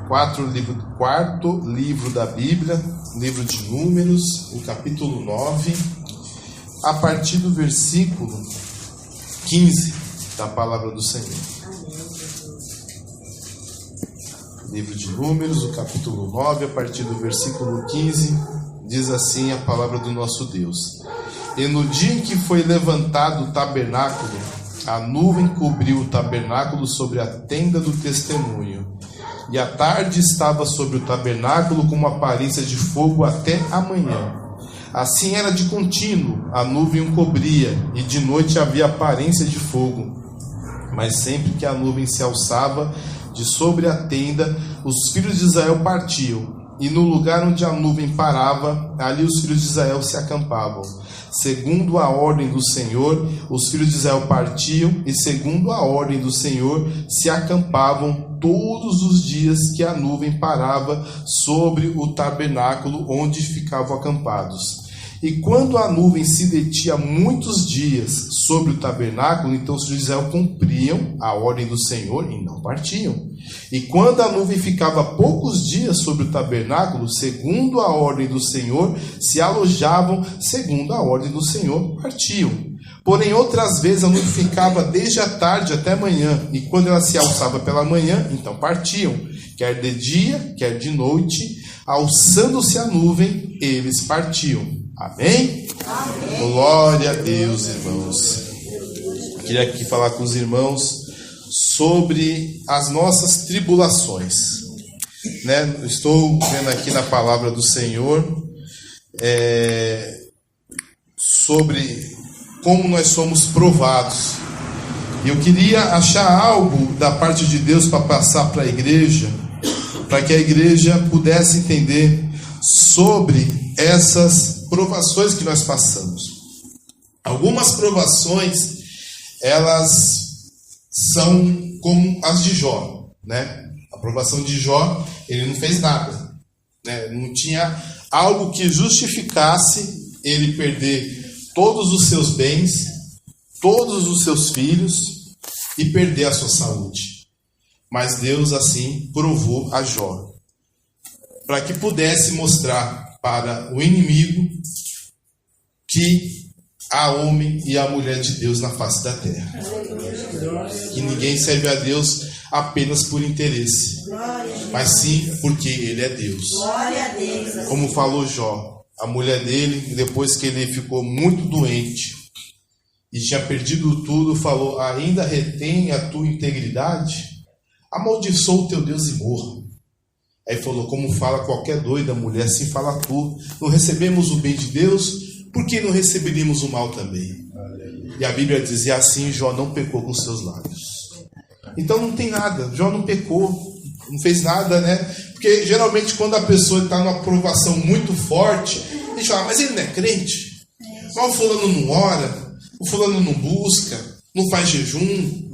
quarto livro da Bíblia, livro de Números, o capítulo 9, a partir do versículo 15 da palavra do Senhor. Livro de Números, o capítulo 9, a partir do versículo 15, diz assim a palavra do nosso Deus: E no dia em que foi levantado o tabernáculo, a nuvem cobriu o tabernáculo sobre a tenda do testemunho, e a tarde estava sobre o tabernáculo com uma aparência de fogo até a manhã. Assim era de contínuo, a nuvem o cobria, e de noite havia aparência de fogo. Mas sempre que a nuvem se alçava de sobre a tenda, os filhos de Israel partiam, e no lugar onde a nuvem parava, ali os filhos de Israel se acampavam. Segundo a ordem do Senhor, os filhos de Israel partiam, e segundo a ordem do Senhor, se acampavam todos os dias que a nuvem parava sobre o tabernáculo onde ficavam acampados. E quando a nuvem se detinha muitos dias sobre o tabernáculo, então os filhos de Israel cumpriam a ordem do Senhor e não partiam. E quando a nuvem ficava poucos dias sobre o tabernáculo, segundo a ordem do Senhor, se alojavam, segundo a ordem do Senhor, partiam. Porém, outras vezes a nuvem ficava desde a tarde até a manhã, e quando ela se alçava pela manhã, então partiam, quer de dia, quer de noite, alçando-se a nuvem, eles partiam. Amém? Amém? Glória a Deus, irmãos. Eu queria aqui falar com os irmãos sobre as nossas tribulações. Estou vendo aqui na palavra do Senhor sobre como nós somos provados. Eu queria achar algo da parte de Deus para passar para a igreja, para que a igreja pudesse entender sobre essas provações que nós passamos. Algumas provações, elas são como as de Jó, né? A provação de Jó, ele não fez nada, né? Não tinha algo que justificasse ele perder todos os seus bens, todos os seus filhos e perder a sua saúde. Mas Deus assim provou a Jó, para que pudesse mostrar para o inimigo que há homem e há mulher de Deus na face da terra. Que ninguém serve a Deus apenas por interesse, mas sim porque Ele é Deus. Como falou Jó, a mulher dele, depois que ele ficou muito doente e tinha perdido tudo, falou: ainda retém a tua integridade? Amaldiçoa o teu Deus e morra. Aí falou: como fala qualquer doida mulher, assim fala tu. Não recebemos o bem de Deus, por que não receberíamos o mal também? E a Bíblia diz: e assim Jó não pecou com seus lábios. Então não tem nada, Jó não pecou, não fez nada, né? Porque geralmente quando a pessoa está numa provação muito forte, a gente fala: mas ele não é crente? Mas o fulano não ora, o fulano não busca, não faz jejum,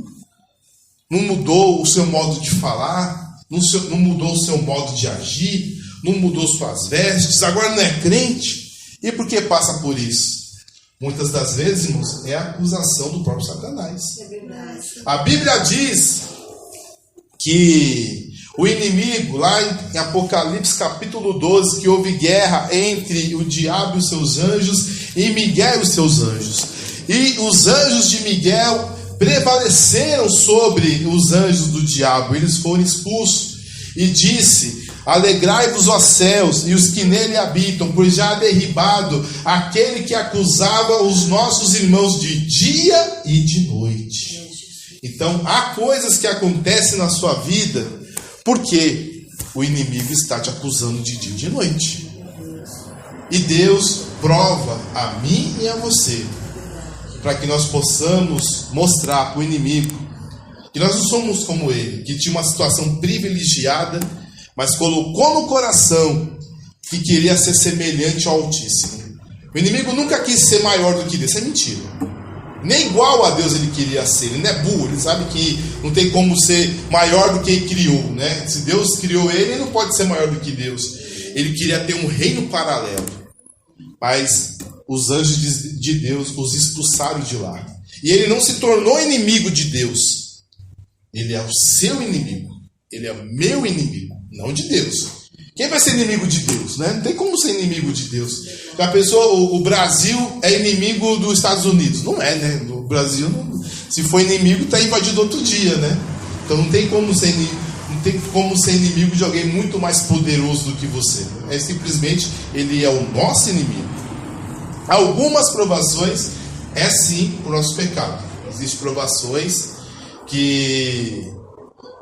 não mudou o seu modo de falar, não mudou o seu modo de agir, não mudou suas vestes, agora não é crente. E por que passa por isso? Muitas das vezes, irmãos, é a acusação do próprio Satanás. É verdade. A Bíblia diz que o inimigo, lá em Apocalipse capítulo 12, que houve guerra entre o diabo e os seus anjos, e Miguel e os seus anjos. E os anjos de Miguel prevaleceram sobre os anjos do diabo, eles foram expulsos. E disse: alegrai-vos, ó céus, e os que nele habitam, pois já há derribado aquele que acusava os nossos irmãos de dia e de noite. Então há coisas que acontecem na sua vida porque o inimigo está te acusando de dia e de noite. E Deus prova a mim e a você, para que nós possamos mostrar para o inimigo que nós não somos como ele, que tinha uma situação privilegiada, mas colocou no coração que queria ser semelhante ao Altíssimo. O inimigo nunca quis ser maior do que Deus, isso é mentira. Nem igual a Deus ele queria ser, ele não é burro, ele sabe que não tem como ser maior do que ele criou, né? Se Deus criou ele não pode ser maior do que Deus. Ele queria ter um reino paralelo, mas os anjos de Deus os expulsaram de lá. E ele não se tornou inimigo de Deus. Ele é o seu inimigo. Ele é o meu inimigo. não de Deus. Quem vai ser inimigo de Deus, né? Não tem como ser inimigo de Deus. A pessoa, o Brasil é inimigo dos Estados Unidos. Não é, né? O Brasil, se for inimigo, está invadido outro dia, né? Então não tem como ser inimigo de alguém muito mais poderoso do que você. É simplesmente, ele é o nosso inimigo. Algumas provações é sim o nosso pecado. Existem provações que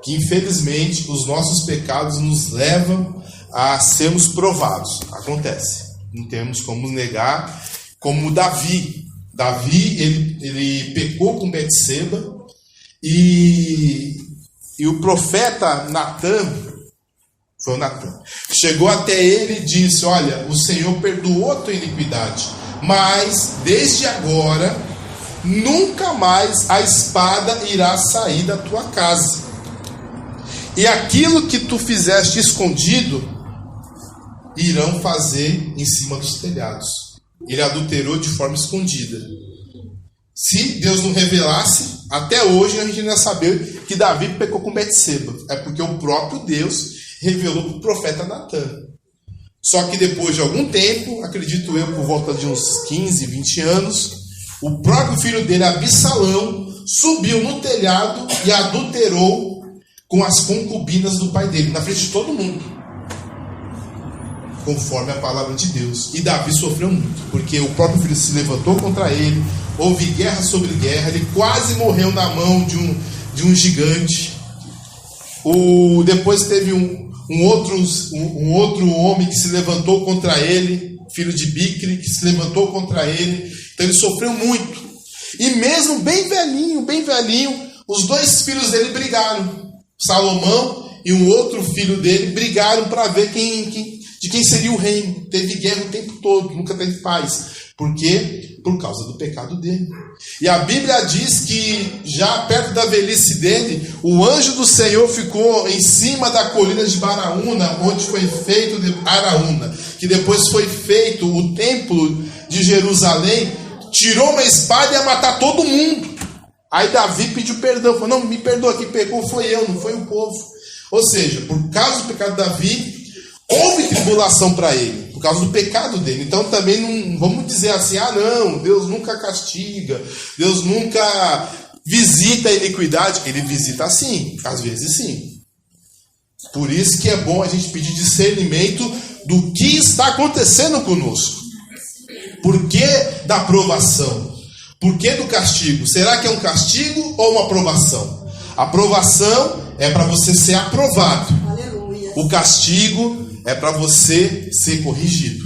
infelizmente os nossos pecados nos levam a sermos provados. Acontece. Não temos como negar. Como Davi. Davi, ele pecou com Betseba e o profeta Natan, foi o Natan, chegou até ele e disse: olha, o Senhor perdoou a tua iniquidade, mas desde agora nunca mais a espada irá sair da tua casa. E aquilo que tu fizeste escondido, irão fazer em cima dos telhados. Ele adulterou de forma escondida. Se Deus não revelasse, até hoje a gente não ia saber que Davi pecou com Betseba. É porque o próprio Deus revelou para o profeta Natan. Só que depois de algum tempo, acredito eu, por volta de uns 15, 20 anos, o próprio filho dele, Absalão, subiu no telhado e adulterou com as concubinas do pai dele, na frente de todo mundo, conforme a palavra de Deus. E Davi sofreu muito, porque o próprio filho se levantou contra ele, houve guerra sobre guerra, ele quase morreu na mão de um gigante. Depois teve um outro homem que se levantou contra ele, filho de Bicri, que se levantou contra ele. Então ele sofreu muito. E mesmo bem velhinho, os dois filhos dele brigaram. Salomão e um outro filho dele brigaram para ver de quem seria o reino. Teve guerra o tempo todo, nunca teve paz. Por quê? Por causa do pecado dele. E a Bíblia diz que já perto da velhice dele, o anjo do Senhor ficou em cima da colina de Baraúna, onde foi feito Araúna, que depois foi feito o templo de Jerusalém, tirou uma espada e ia matar todo mundo. Aí Davi pediu perdão, falou: não, me perdoa, quem pecou foi eu, não foi o povo. Ou seja, por causa do pecado de Davi, houve tribulação para ele, por causa do pecado dele. Então também não vamos dizer assim: ah não, Deus nunca castiga, Deus nunca visita a iniquidade. Ele visita sim, às vezes sim. Por isso que é bom a gente pedir discernimento do que está acontecendo conosco. Por que da provação? Por que do castigo? Será que é um castigo ou uma aprovação? A aprovação é para você ser aprovado. Aleluia. O castigo é para você ser corrigido,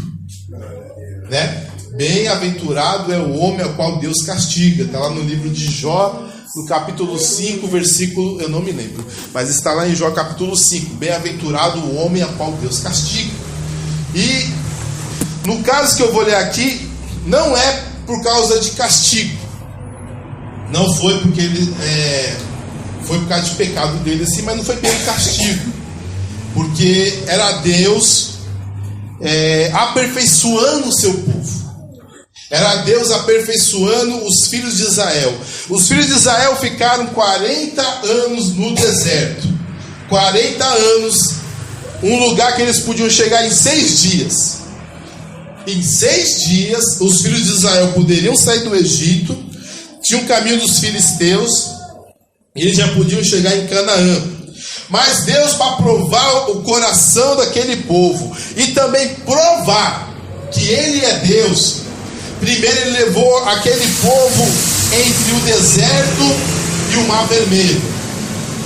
né? Bem-aventurado é o homem ao qual Deus castiga. Está lá no livro de Jó, no capítulo 5, versículo, eu não me lembro, mas está lá em Jó capítulo 5. Bem-aventurado o homem ao qual Deus castiga. E no caso que eu vou ler aqui, não é por causa de castigo. Não foi porque ele foi por causa de pecado dele assim, mas não foi pelo castigo. Porque era Deus aperfeiçoando o seu povo. Era Deus aperfeiçoando os filhos de Israel. Os filhos de Israel ficaram 40 anos no deserto. 40 anos, um lugar que eles podiam chegar em 6 dias. Em 6 dias, os filhos de Israel poderiam sair do Egito, tinham o caminho dos filisteus, e eles já podiam chegar em Canaã. Mas Deus, para provar o coração daquele povo e também provar que Ele é Deus, primeiro Ele levou aquele povo entre o deserto e o Mar Vermelho.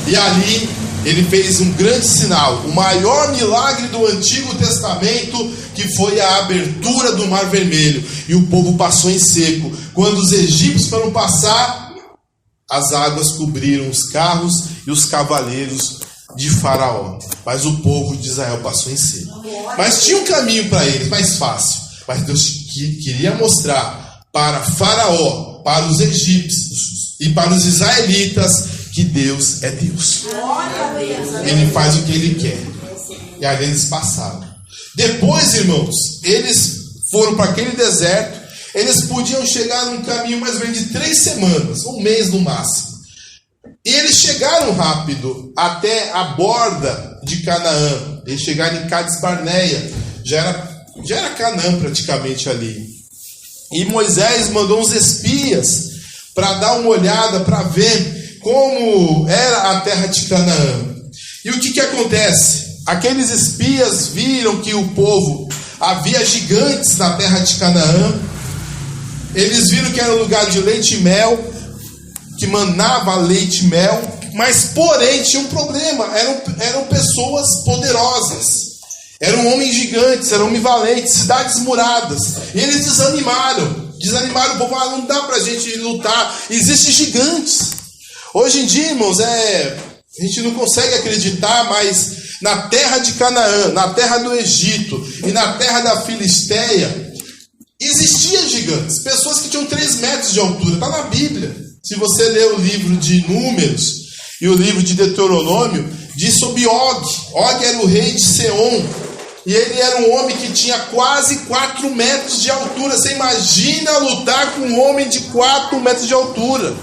E ali Ele fez um grande sinal, o maior milagre do Antigo Testamento, que foi a abertura do Mar Vermelho. E o povo passou em seco. Quando os egípcios foram passar, as águas cobriram os carros e os cavaleiros de Faraó. Mas o povo de Israel passou em seco. Mas tinha um caminho para eles, mais fácil. Mas Deus queria mostrar para Faraó, para os egípcios e para os israelitas que Deus é Deus. Ele faz o que Ele quer. E ali eles passaram. Depois, irmãos, eles foram para aquele deserto. Eles podiam chegar num caminho mais ou menos de 3 semanas, um mês no máximo. E eles chegaram rápido até a borda de Canaã. Eles chegaram em Cades Barneia, já era Canaã praticamente ali. E Moisés mandou uns espias para dar uma olhada, para ver como era a terra de Canaã. E o que acontece? Aqueles espias viram que o povo, havia gigantes na terra de Canaã. Eles viram que era um lugar de leite e mel, que manava leite e mel, mas porém tinha um problema, eram pessoas poderosas, eram homens gigantes, eram homens valentes, cidades muradas. E eles desanimaram o povo. Não dá pra gente lutar, existem gigantes. Hoje em dia, irmãos, a gente não consegue acreditar, mas na terra de Canaã, na terra do Egito e na terra da Filisteia, existiam gigantes, pessoas que tinham 3 metros de altura. Está na Bíblia. Se você ler o livro de Números e o livro de Deuteronômio, diz sobre Og. Og era o rei de Seom, e ele era um homem que tinha quase 4 metros de altura. Você imagina lutar com um homem de 4 metros de altura.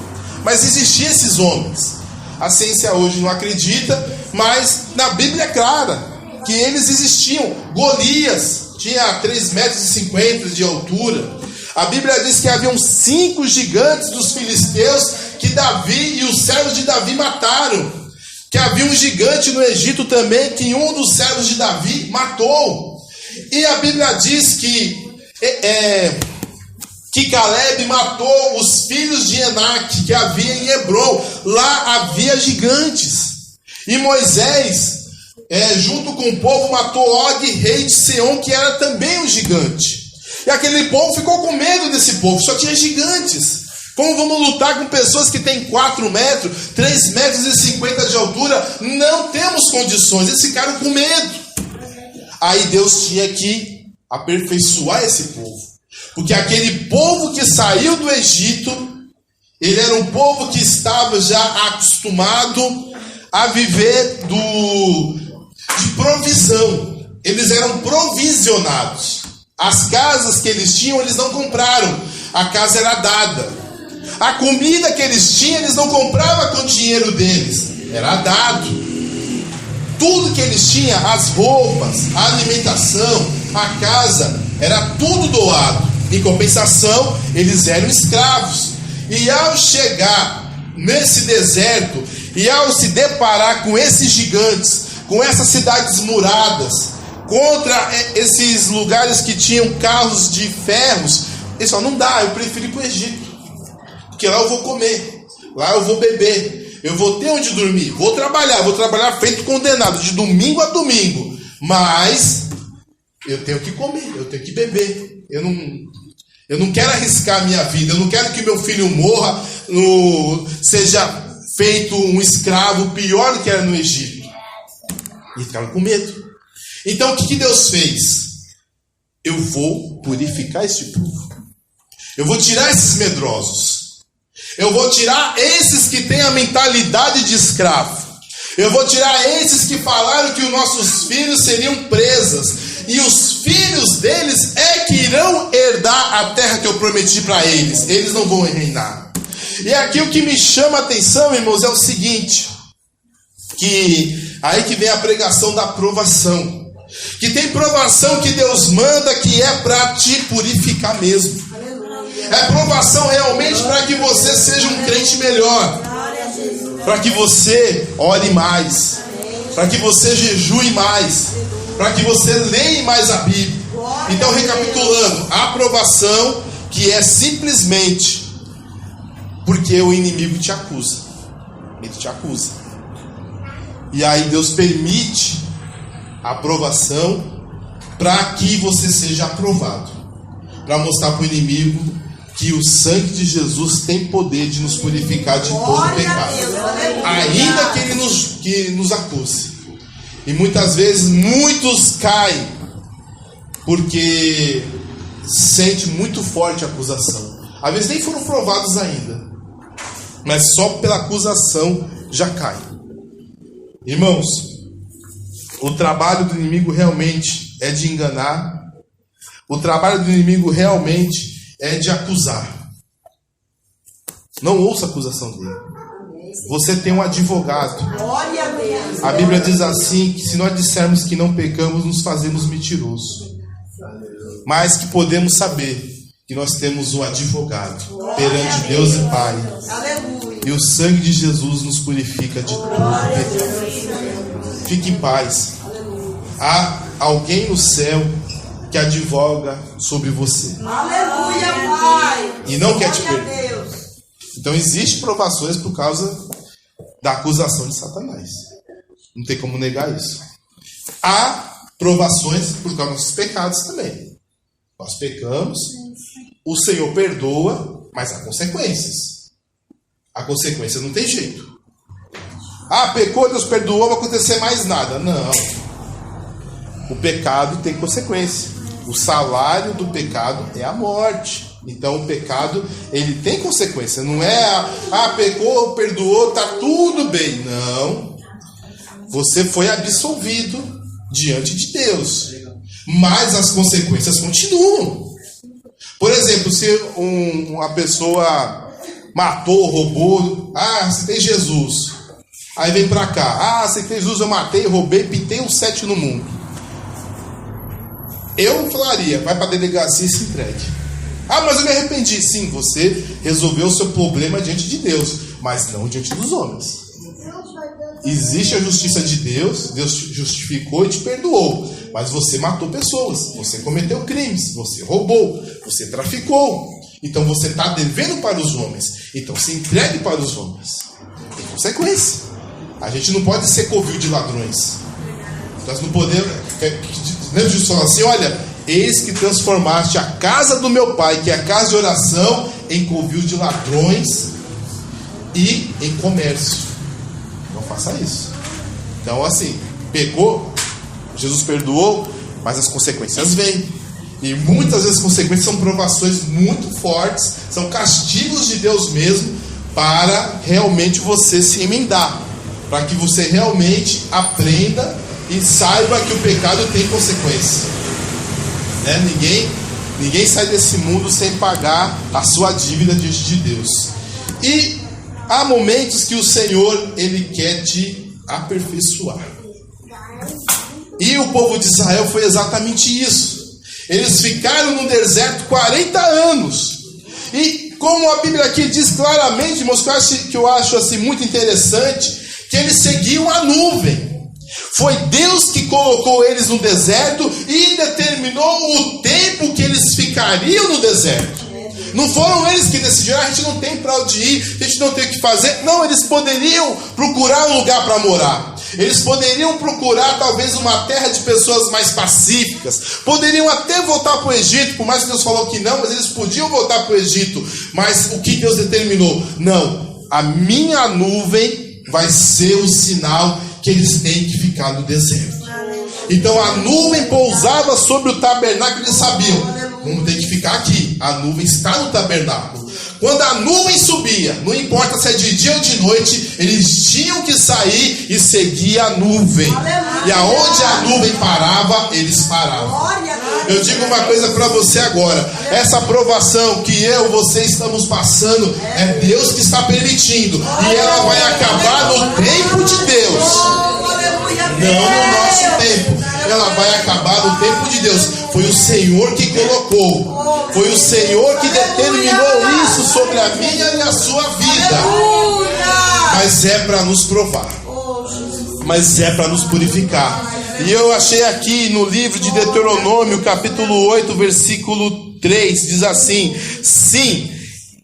Mas existiam esses homens. A ciência hoje não acredita, mas na Bíblia é clara que eles existiam. Golias tinha 3,50 metros de altura. A Bíblia diz que haviam 5 gigantes dos filisteus que Davi e os servos de Davi mataram. Que havia um gigante no Egito também que um dos servos de Davi matou. E a Bíblia diz que Caleb matou os filhos de Enaque que havia em Hebron. Lá havia gigantes. E Moisés, junto com o povo, matou Og, rei de Seom, que era também um gigante. E aquele povo ficou com medo desse povo, só tinha gigantes. Como vamos lutar com pessoas que têm 4 metros, 3,50 metros de altura? Não temos condições, eles ficaram com medo. Aí Deus tinha que aperfeiçoar esse povo. Porque aquele povo que saiu do Egito, ele era um povo que estava já acostumado a viver de provisão. Eles eram provisionados. As casas que eles tinham, eles não compraram. A casa era dada. A comida que eles tinham, eles não compravam com o dinheiro deles. Era dado. Tudo que eles tinham, as roupas, a alimentação, a casa, era tudo doado. Em compensação, eles eram escravos. E ao chegar nesse deserto, e ao se deparar com esses gigantes, com essas cidades muradas, contra esses lugares que tinham carros de ferros, eles falaram: não dá, eu prefiro ir para o Egito. Porque lá eu vou comer, lá eu vou beber, eu vou ter onde dormir, vou trabalhar feito condenado, de domingo a domingo. Mas eu tenho que comer, eu tenho que beber. Eu não quero arriscar a minha vida, eu não quero que meu filho morra, seja feito um escravo pior do que era no Egito. E ficaram com medo. Então o que Deus fez? Eu vou purificar este povo. Eu vou tirar esses medrosos. Eu vou tirar esses que têm a mentalidade de escravo. Eu vou tirar esses que falaram que os nossos filhos seriam presas. E os filhos deles que irão herdar a terra que eu prometi para eles. Eles não vão reinar. E aqui o que me chama a atenção, irmãos, é o seguinte. Que aí que vem a pregação da provação. Que tem provação que Deus manda que é para te purificar mesmo. É provação realmente para que você seja um crente melhor. Para que você ore mais. Para que você jejue mais. Para que você leia mais a Bíblia. Então, recapitulando, a aprovação que é simplesmente porque o inimigo te acusa. Ele te acusa. E aí Deus permite a aprovação para que você seja aprovado. Para mostrar para o inimigo que o sangue de Jesus tem poder de nos purificar de todo pecado. Ainda que ele nos acuse. E muitas vezes muitos caem porque sente muito forte a acusação. Às vezes nem foram provados ainda, mas só pela acusação já cai. Irmãos, o trabalho do inimigo realmente é de enganar. O trabalho do inimigo realmente é de acusar. Não ouça a acusação dele. você tem um advogado. Glória a Deus. A Bíblia diz assim, que se nós dissermos que não pecamos, nos fazemos mentirosos. Mas que podemos saber que nós temos um advogado perante Deus e Pai. Aleluia. E o sangue de Jesus nos purifica de todo pecado. Fique em paz. Há alguém no céu que advoga sobre você. Aleluia, Pai. E não quer te Glória perder. a Deus. Então existem provações por causa da acusação de Satanás. Não tem como negar isso. Há provações por causa dos nossos pecados também. Nós pecamos, o Senhor perdoa, mas há consequências. A consequência não tem jeito. Ah, pecou, Deus perdoou, não vai acontecer mais nada. Não. O pecado tem consequência. O salário do pecado é a morte. Então o pecado, ele tem consequência. Não é, pecou, perdoou, tá tudo bem. Não. Você foi absolvido diante de Deus. Mas as consequências continuam. Por exemplo, se uma pessoa matou, roubou, aceitei Jesus. Aí vem pra cá, aceitei Jesus, eu matei, roubei, pintei um 7 no mundo. Eu falaria, vai pra delegacia e se entregue. Mas eu me arrependi. Sim, você resolveu o seu problema diante de Deus, mas não diante dos homens. Existe a justiça de Deus, Deus te justificou e te perdoou, mas você matou pessoas, você cometeu crimes, você roubou, você traficou. Então você está devendo para os homens. Então se entregue para os homens. Tem consequência. A gente não pode ser covil de ladrões. Nós não podemos. Lembra de falar assim: olha, eis que transformaste a casa do meu pai, que é a casa de oração, em covil de ladrões e em comércio. Não faça isso. Então, assim, pecou, Jesus perdoou, mas as consequências vêm. E muitas vezes as consequências são provações muito fortes, são castigos de Deus mesmo, para realmente você se emendar, para que você realmente aprenda e saiba que o pecado tem consequência. Ninguém sai desse mundo sem pagar a sua dívida diante de Deus. E há momentos que o Senhor, Ele quer te aperfeiçoar. E o povo de Israel foi exatamente isso. Eles ficaram no deserto 40 anos. E como a Bíblia aqui diz claramente, que eu acho assim, muito interessante, que eles seguiam a nuvem. Foi Deus que colocou eles no deserto e determinou o tempo que eles ficariam no deserto. Não foram eles que decidiram, a gente não tem para onde ir, a gente não tem o que fazer. Não, eles poderiam procurar um lugar para morar. Eles poderiam procurar talvez uma terra de pessoas mais pacíficas. Poderiam até voltar para o Egito, por mais que Deus falou que não, mas eles podiam voltar para o Egito. Mas o que Deus determinou? Não, a minha nuvem vai ser o sinal que eles têm que ficar no deserto. Então a nuvem pousava sobre o tabernáculo, eles sabiam, vamos ter que ficar aqui. A nuvem está no tabernáculo. Quando a nuvem subia, não importa se é de dia ou de noite, eles tinham que sair e seguir a nuvem. E aonde a nuvem parava, eles paravam. Eu digo uma coisa para você agora: essa provação que você estamos passando, é Deus que está permitindo, e ela vai acabar no tempo de Deus, não no nosso tempo. Ela vai acabar no tempo de Deus. Foi o Senhor que colocou, foi o Senhor que determinou isso sobre a minha e a sua vida. Mas é para nos provar, mas é para nos purificar. E eu achei aqui no livro de Deuteronômio, capítulo 8, versículo 3, diz assim: sim,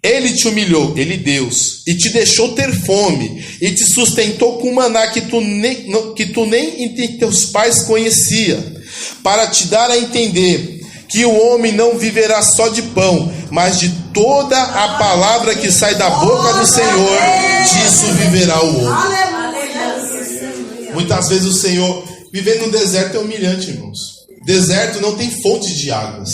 Ele te humilhou, Ele Deus, e te deixou ter fome, e te sustentou com maná que tu nem entre teus pais conhecia, para te dar a entender que o homem não viverá só de pão, mas de toda a palavra que sai da boca do Senhor, disso viverá o homem. Muitas vezes o Senhor, viver no deserto é humilhante, irmãos. Deserto não tem fonte de águas,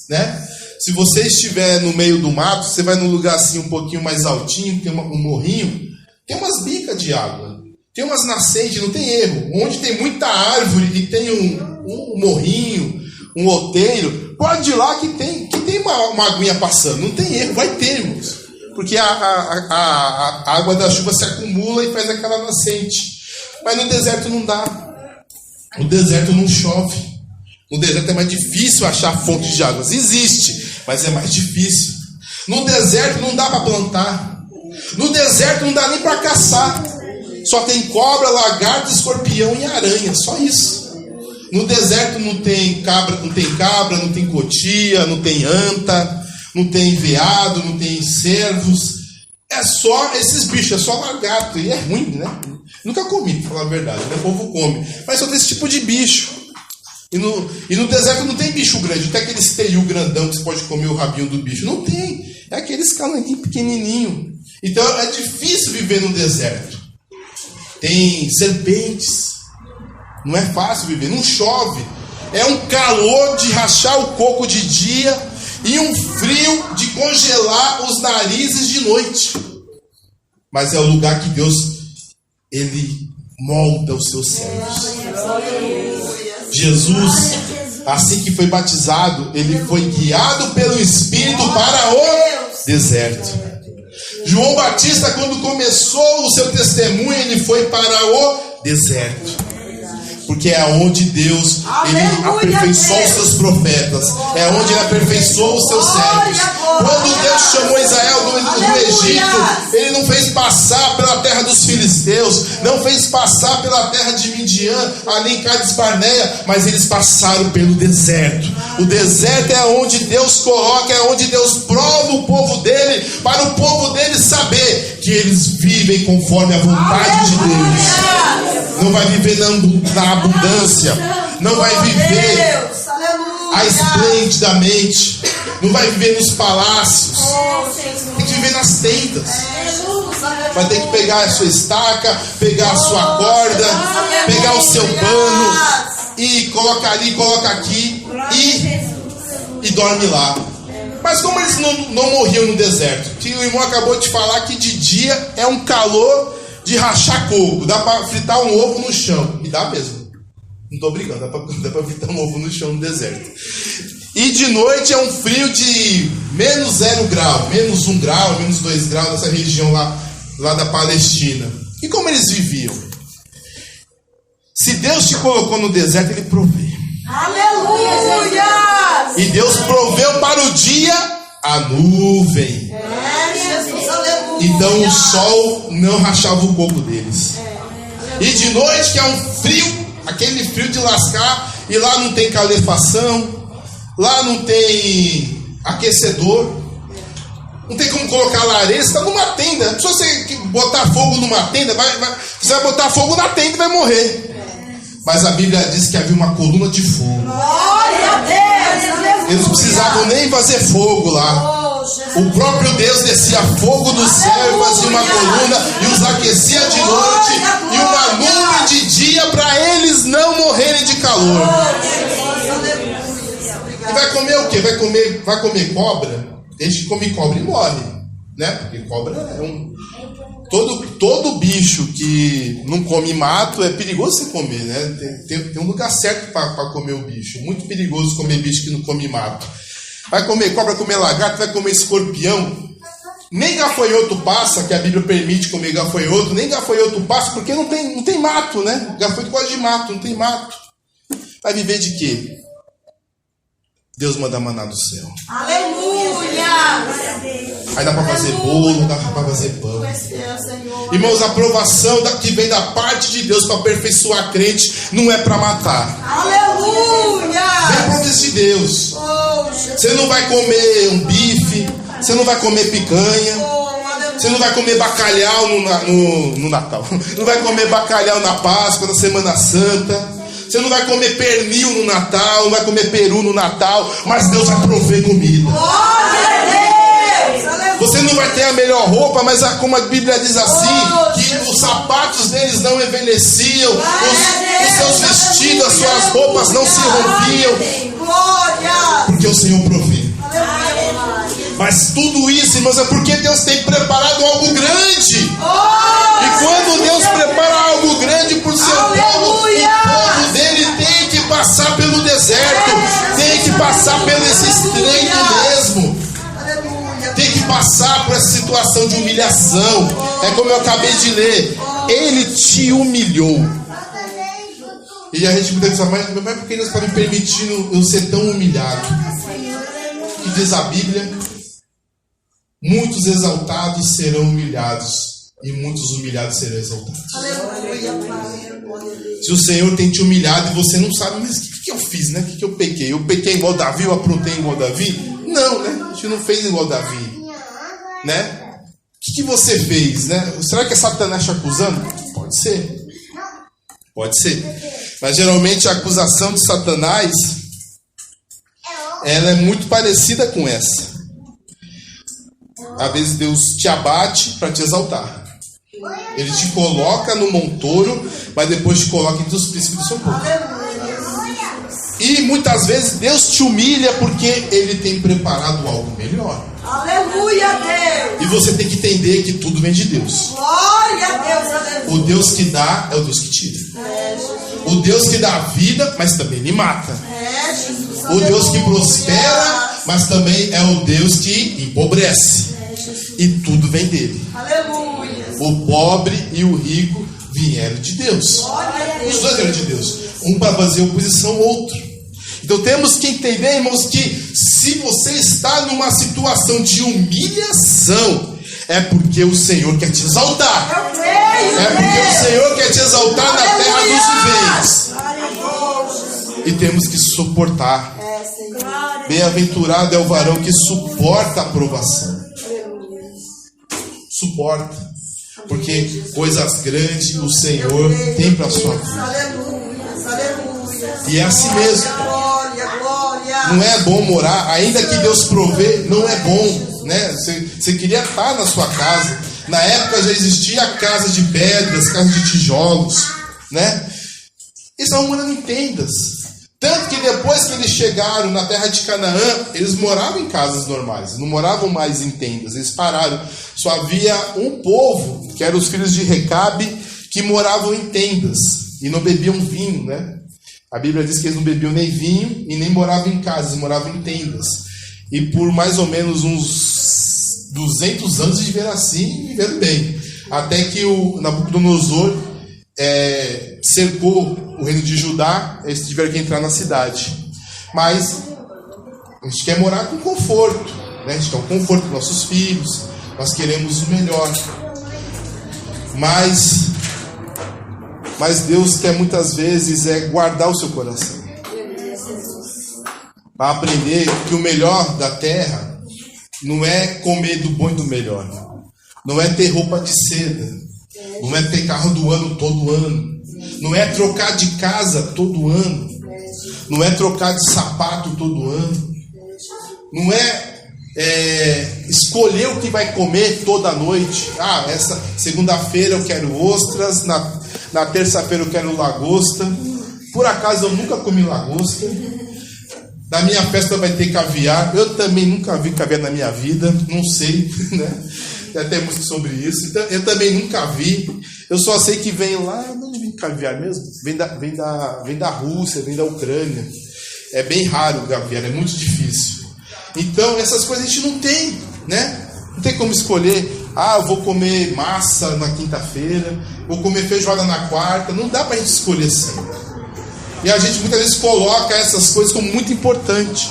né? Se você estiver no meio do mato, você vai num lugar assim um pouquinho mais altinho, tem um morrinho, tem umas bicas de água, tem umas nascentes, não tem erro. Onde tem muita árvore e tem um morrinho, um outeiro, pode ir lá que tem uma aguinha passando, não tem erro, vai ter, irmãos. porque a água da chuva se acumula e faz aquela nascente. Mas no deserto não dá. No deserto não chove. No deserto é mais difícil achar fonte de águas. Existe, mas é mais difícil. No deserto não dá para plantar. No deserto não dá nem para caçar. Só tem cobra, lagarto, escorpião e aranha. Só isso. No deserto não tem cabra, não tem cotia, não tem anta, não tem veado, não tem cervos. É só esses bichos, é só lagarto. E é ruim, né? Nunca comi, pra falar a verdade, né? O povo come. Mas só tem esse tipo de bicho. E no deserto não tem bicho grande. Não tem aqueles teiu grandão que você pode comer o rabinho do bicho. Não tem. É aqueles calanguinhos pequenininhos. Então é difícil viver no deserto. Tem serpentes. Não é fácil viver. Não chove. É um calor de rachar o coco de dia e um frio de congelar os narizes de noite. Mas é o lugar que Deus, Ele molda os seus servos. Jesus, assim que foi batizado, Ele foi guiado pelo Espírito para o deserto. João Batista, quando começou o seu testemunho, ele foi para o deserto. Porque é onde Deus, Ele aperfeiçoou os seus profetas. É onde Ele aperfeiçoou os seus servos. Quando Deus chamou Israel do Egito, Ele não fez passar pela terra dos filisteus, não fez passar pela terra de Midian, ali em Cades Barneia, mas eles passaram pelo deserto. O deserto é onde Deus coloca, é onde Deus prova o povo dele, para o povo dele saber que eles vivem conforme a vontade de Deus. Não vai viver na abundância, não vai viver esplendidamente, não vai viver nos palácios, tem que viver nas tendas. Vai ter que pegar a sua estaca, pegar a sua corda, pegar o seu pano e coloca ali, coloca aqui e dorme lá. Mas como eles não morriam no deserto? Que o irmão acabou de falar que de dia é um calor de rachar coco, dá para fritar um ovo no chão. E dá mesmo. Não estou brincando, dá para fritar um ovo no chão no deserto. E de noite é um frio de menos 0 grau, menos 1 grau, menos 2 graus nessa região lá da Palestina. E como eles viviam? Se Deus te colocou no deserto, Ele provê. Aleluia! E Deus proveu para o dia a nuvem. Então o sol não rachava o coco deles. E de noite, que é um frio, aquele frio de lascar, e lá não tem calefação, lá não tem aquecedor, não tem como colocar lareira, você está numa tenda. Se você botar fogo numa tenda, você vai botar fogo na tenda e vai morrer. Mas a Bíblia diz que havia uma coluna de fogo. Glória a Deus! Eles não precisavam nem fazer fogo lá. O próprio Deus descia fogo do céu e fazia uma coluna e os aquecia de noite e uma nuvem de dia para eles não morrerem de calor. E vai comer o quê? Vai comer cobra? Gente que come cobra e morre, né? Porque cobra é todo bicho que não come mato é perigoso você comer, né? Tem um lugar certo para comer o bicho. Muito perigoso comer bicho que não come mato. Vai comer cobra, vai comer lagarto, vai comer escorpião. Nem gafanhoto passa, que a Bíblia permite comer gafanhoto. Nem gafanhoto passa, porque não tem mato, né? Gafanhoto gosta de mato, não tem mato. Vai viver de quê? Deus manda maná do céu. Aleluia! Aí dá para fazer bolo, dá para fazer pão. Irmãos, a aprovação que vem da parte de Deus para aperfeiçoar crente não é para matar. Aleluia! É a promessa de Deus. Você não vai comer um bife, você não vai comer picanha, você não vai comer bacalhau no Natal, não vai comer bacalhau na Páscoa, na Semana Santa, você não vai comer pernil no Natal, não vai comer peru no Natal, mas Deus vai prover comida. Você não vai ter a melhor roupa, mas como a Bíblia diz assim, que os sapatos deles não envelheciam, os seus vestidos, as suas roupas não se rompiam, porque o Senhor provê. Mas tudo isso, irmãos, é porque Deus tem preparado algo grande. E quando Deus prepara algo grande para o seu povo, o povo dele tem que passar pelo deserto, tem que passar pelo esse estreito mesmo, tem que passar por essa situação de humilhação. É como eu acabei de ler. Ele te humilhou. E a gente muitas vezes fala, mas por que Deus está me permitindo eu ser tão humilhado? O que diz a Bíblia? Muitos exaltados serão humilhados, e muitos humilhados serão exaltados. Se o Senhor tem te humilhado e você não sabe, mas o que eu fiz, né? O que eu pequei? Eu pequei igual Davi, eu aprontei igual Davi? Não, né? A gente não fez igual Davi, né? O que você fez, né? Será que é Satanás te acusando? Pode ser. Pode ser. Mas geralmente a acusação de Satanás, ela é muito parecida com essa. Às vezes Deus te abate para te exaltar. Ele te coloca no montouro, mas depois te coloca entre os príncipes do seu povo. E muitas vezes Deus te humilha porque Ele tem preparado algo melhor. Aleluia, Deus. E você tem que entender que tudo vem de Deus. Glória a Deus, aleluia. O Deus que dá é o Deus que tira. O Deus que dá vida, mas também Ele mata. O Deus que prospera, mas também é o Deus que empobrece. E tudo vem dele. Aleluia. O pobre e o rico vieram de Deus. Os dois vieram de Deus. Um para fazer oposição ao outro. Então temos que entender, irmãos, que se você está numa situação de humilhação, é porque o Senhor quer te exaltar. É porque o Senhor quer te exaltar na terra dos viventes. E temos que suportar. Bem-aventurado é o varão que suporta a provação. Suporta, porque coisas grandes o Senhor tem para a sua vida. E é assim mesmo. Não é bom morar, ainda que Deus provê, não é bom, né? Você queria estar na sua casa. Na época já existia casa de pedras, casa de tijolos, né? Eles estavam morando em tendas. Tanto que depois que eles chegaram na terra de Canaã, eles moravam em casas normais, não moravam mais em tendas, eles pararam. Só havia um povo, que eram os filhos de Recabe, que moravam em tendas e não bebiam vinho, né? A Bíblia diz que eles não bebiam nem vinho e nem moravam em casas, eles moravam em tendas. E por mais ou menos uns 200 anos de viver assim, e viveram bem. Até que o Nabucodonosor cercou o reino de Judá, eles tiveram que entrar na cidade. Mas a gente quer morar com conforto, né? A gente quer o conforto para nossos filhos, nós queremos o melhor. Mas Deus quer muitas vezes guardar o seu coração. Para aprender que o melhor da terra não é comer do bom e do melhor. Não é ter roupa de seda. Não é ter carro do ano todo ano. Não é trocar de casa todo ano. Não é trocar de sapato todo ano. Não é escolher o que vai comer toda noite. Essa segunda-feira eu quero ostras, na terça-feira eu quero lagosta. Por acaso eu nunca comi lagosta. Na minha festa vai ter caviar. Eu também nunca vi caviar na minha vida. Não sei, né? Já tem música sobre isso. Então, eu também nunca vi. Eu só sei que vem lá. Não vem caviar mesmo? Vem da Rússia, vem da Ucrânia. É bem raro o caviar, é muito difícil. Então, essas coisas a gente não tem, né? Não tem como escolher. Eu vou comer massa na quinta-feira, vou comer feijoada na quarta. Não dá pra gente escolher sempre. E a gente muitas vezes coloca essas coisas como muito importante.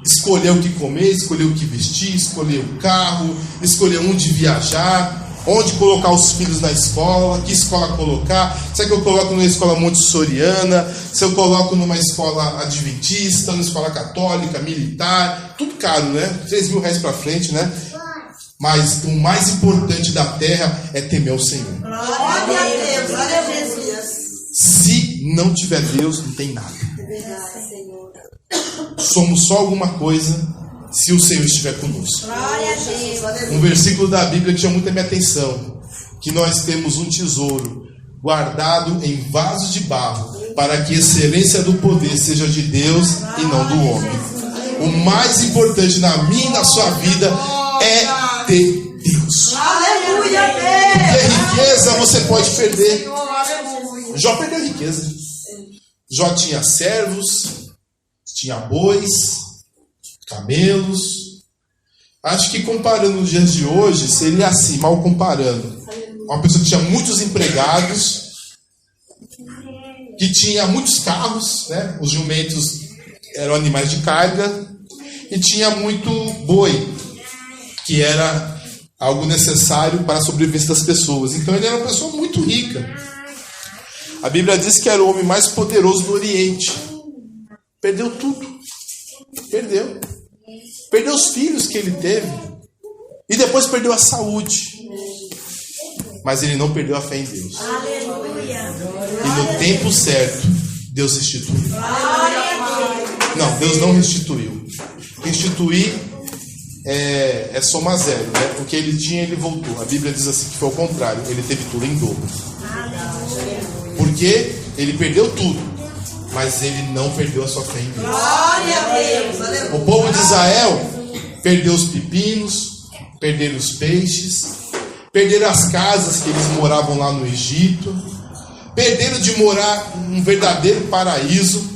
Escolher o que comer, escolher o que vestir, escolher o carro, escolher onde viajar, onde colocar os filhos na escola, que escola colocar. Se é que eu coloco numa escola montessoriana, se eu coloco numa escola adventista, numa escola católica, militar, tudo caro, né? 3 mil reais para frente, né? Mas o mais importante da terra é temer o Senhor. Glória a Deus, glória a Jesus. Se não tiver Deus, não tem nada. Somos só alguma coisa se o Senhor estiver conosco. Glória a Deus. Um versículo da Bíblia que chama muito a minha atenção: que nós temos um tesouro guardado em vasos de barro, para que a excelência do poder seja de Deus e não do homem. O mais importante na minha e na sua vida é ter Deus. Aleluia, Porque riqueza você pode perder. Senhor, aleluia. Jó perdeu a riqueza. Jó tinha servos, tinha bois, camelos, Acho que comparando nos dias de hoje, seria assim, mal comparando. Uma pessoa que tinha muitos empregados, que tinha muitos carros, né? Os jumentos eram animais de carga, e tinha muito boi, que era algo necessário para a sobrevivência das pessoas. Então ele era uma pessoa muito rica. A Bíblia diz que era o homem mais poderoso do Oriente. Perdeu tudo. Perdeu. Perdeu os filhos que ele teve. E depois perdeu a saúde. Mas ele não perdeu a fé em Deus. Aleluia. E no tempo certo, Deus restituiu. Não, Deus não restituiu. Restituir é soma zero, né? O que ele tinha, ele voltou. A Bíblia diz assim que foi o contrário. Ele teve tudo em dobro. Porque ele perdeu tudo, mas ele não perdeu a sua fé em Deus. Glória a Deus. Aleluia. O povo de Israel perdeu os pepinos, perderam os peixes, perderam as casas que eles moravam lá no Egito, perderam de morar um verdadeiro paraíso.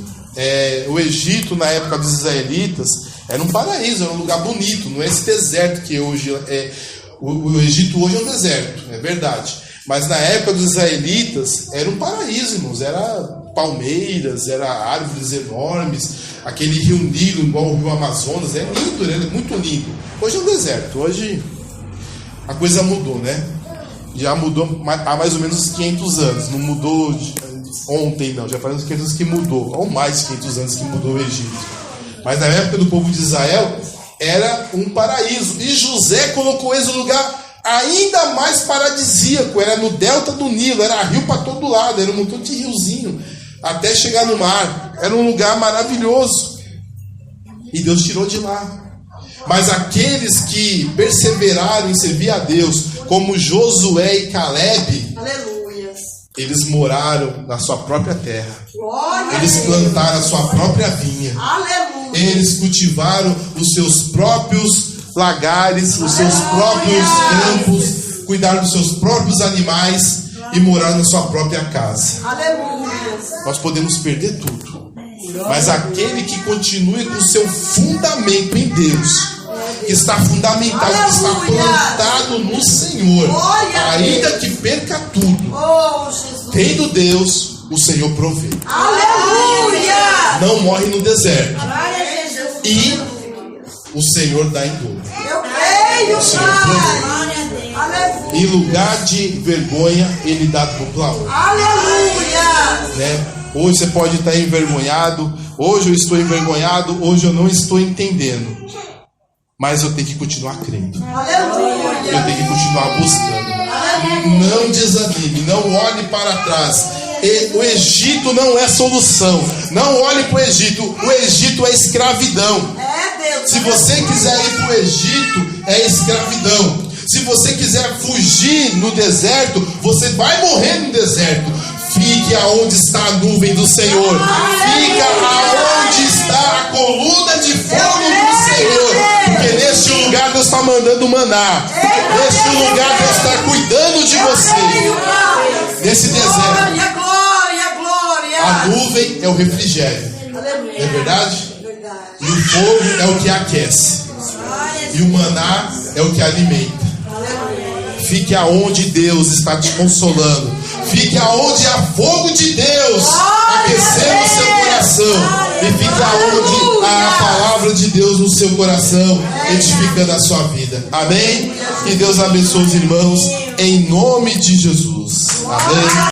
O Egito, na época dos israelitas, era um paraíso, era um lugar bonito, não é esse deserto que hoje é. O Egito hoje é um deserto, é verdade. Mas na época dos israelitas era um paraíso, irmãos. Era palmeiras, era árvores enormes, aquele rio Nilo, igual o rio Amazonas. É lindo, é muito lindo. Hoje é um deserto, hoje a coisa mudou, né? Já mudou há mais ou menos 500 anos. Não mudou ontem, não. Já faz uns 500 anos que mudou. Ou mais de 500 anos que mudou o Egito. Mas na época do povo de Israel era um paraíso. E José colocou eles no lugar ainda mais paradisíaco. Era no delta do Nilo, era rio para todo lado, era um montão de riozinho até chegar no mar. Era um lugar maravilhoso. E Deus tirou de lá. Mas aqueles que perseveraram em servir a Deus, como Josué e Caleb, Aleluia. eles moraram na sua própria terra. Glória Eles a Deus. plantaram a sua própria vinha. Aleluia. Eles cultivaram os seus próprios lagares, os seus próprios campos, cuidaram dos seus próprios animais e moraram na sua própria casa. Aleluia. Nós podemos perder tudo, mas aquele que continue com o seu fundamento em Deus, que está fundamentado, que está plantado no Senhor, ainda que perca tudo, Oh, Jesus. tendo Deus, o Senhor provê. Aleluia. Não morre no deserto. Glória a Jesus. E o Senhor dá em dobro. Eu creio, Pai. Aleluia. Em lugar de vergonha, Ele dá dupla honra. Aleluia. Né? Hoje você pode estar envergonhado. Hoje eu estou envergonhado. Hoje eu não estou entendendo. Mas eu tenho que continuar crendo. Aleluia. Eu tenho que continuar buscando. Não desanime. Não olhe para trás. O Egito não é solução. Não olhe para o Egito. O Egito é escravidão. É Deus. Se você quiser ir para o Egito, é escravidão. Se você quiser fugir no deserto, você vai morrer no deserto. Fique aonde está a nuvem do Senhor. Fica aonde está a coluna de fogo do Senhor. Porque neste lugar Deus está mandando maná. Neste lugar Deus está cuidando de você. Nesse deserto. Glória, glória, glória. A nuvem é o refrigério. Aleluia. É verdade? Verdade. E o fogo é o que aquece. E o maná é o que alimenta. Fique aonde Deus está te consolando. Fique aonde há fogo de Deus aquecendo o seu coração. E fique aonde há a palavra de Deus no seu coração, edificando a sua vida. Amém? Que Deus abençoe os irmãos em nome de Jesus. Amém?